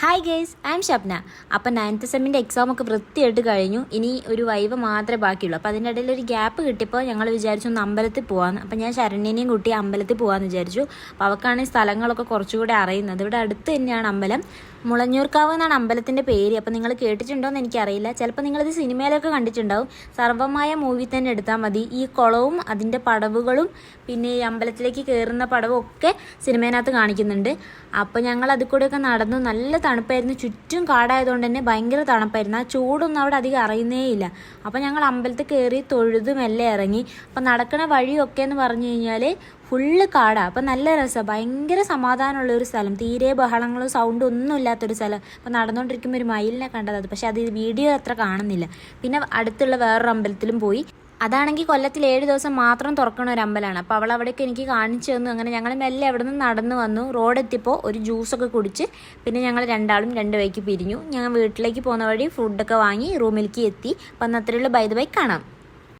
Hi guys, I M Shapna. അപ്പം 9th സെമ്മിൻ്റെ എക്സാമൊക്കെ വൃത്തിയായിട്ട് കഴിഞ്ഞു. ഇനി ഒരു വൈവ മാത്രമേ ബാക്കിയുള്ളൂ. അപ്പോൾ അതിൻ്റെ ഇടയിൽ ഒരു ഗ്യാപ്പ് കിട്ടിയപ്പോൾ ഞങ്ങൾ വിചാരിച്ചു ഒന്ന് അമ്പലത്തിൽ പോകാമെന്ന്. അപ്പം ഞാൻ ശരണ്യനെയും കൂട്ടി അമ്പലത്തിൽ പോകാമെന്ന് വിചാരിച്ചു. അപ്പോൾ അവൾക്കാണ് ഈ സ്ഥലങ്ങളൊക്കെ കുറച്ചുകൂടെ അറിയുന്നത്. ഇവിടെ അടുത്ത് തന്നെയാണ് അമ്പലം. മുളഞ്ഞൂർക്കാവ് എന്നാണ് അമ്പലത്തിൻ്റെ പേര്. അപ്പോൾ നിങ്ങൾ കേട്ടിട്ടുണ്ടോ എന്ന് എനിക്കറിയില്ല. ചിലപ്പോൾ നിങ്ങളിത് സിനിമയിലൊക്കെ കണ്ടിട്ടുണ്ടാവും. സർവമായ മൂവി തന്നെ എടുത്താൽ മതി. ഈ കുളവും അതിൻ്റെ പടവുകളും പിന്നെ ഈ അമ്പലത്തിലേക്ക് കയറുന്ന പടവും ഒക്കെ സിനിമേനകത്ത് കാണിക്കുന്നുണ്ട്. അപ്പോൾ ഞങ്ങൾ അതിൽ കൂടെയൊക്കെ നടന്നു. നല്ല തണുപ്പായിരുന്നു. ചുറ്റും കാടായതുകൊണ്ട് തന്നെ ഭയങ്കര തണുപ്പായിരുന്നു. ആ ചൂടൊന്നും അവിടെ അധികം അറിയുന്നേയില്ല. അപ്പോൾ ഞങ്ങൾ അമ്പലത്തിൽ കയറി തൊഴുത് മെല്ലെ ഇറങ്ങി. അപ്പോൾ നടക്കണ വഴിയൊക്കെ എന്ന് പറഞ്ഞു കഴിഞ്ഞാൽ ഫുള്ള് കാടാണ്. അപ്പം നല്ല രസമാണ്. ഭയങ്കര സമാധാനമുള്ളൊരു സ്ഥലം. തീരെ ബഹളങ്ങളും സൗണ്ടും ഒന്നും ഇല്ലാത്തൊരു സ്ഥലം. അപ്പം നടന്നുകൊണ്ടിരിക്കുമ്പോൾ ഒരു മയിലിനെ കണ്ടത്. പക്ഷേ അത് വീഡിയോ അത്ര കാണുന്നില്ല. പിന്നെ അടുത്തുള്ള വേറൊരു അമ്പലത്തിലും പോയി. അതാണെങ്കിൽ കൊല്ലത്തിൽ 7 ദിവസം മാത്രം തുറക്കണ ഒരു അമ്പലമാണ്. അപ്പോൾ അവൾ അവിടേക്ക് എനിക്ക് കാണിച്ചു തന്നു. അങ്ങനെ ഞങ്ങൾ മെല്ലെ അവിടെ നിന്ന് നടന്നു വന്നു. റോഡെത്തിയപ്പോൾ ഒരു ജ്യൂസൊക്കെ കുടിച്ച് പിന്നെ ഞങ്ങൾ രണ്ടാളും 2 വഴിക്ക് പിരിഞ്ഞു. ഞങ്ങൾ വീട്ടിലേക്ക് പോകുന്ന വഴി ഫുഡൊക്കെ വാങ്ങി റൂമിലേക്ക് എത്തി. അപ്പം അന്ന് അത്രയുള്ള ബൈ കാണാം.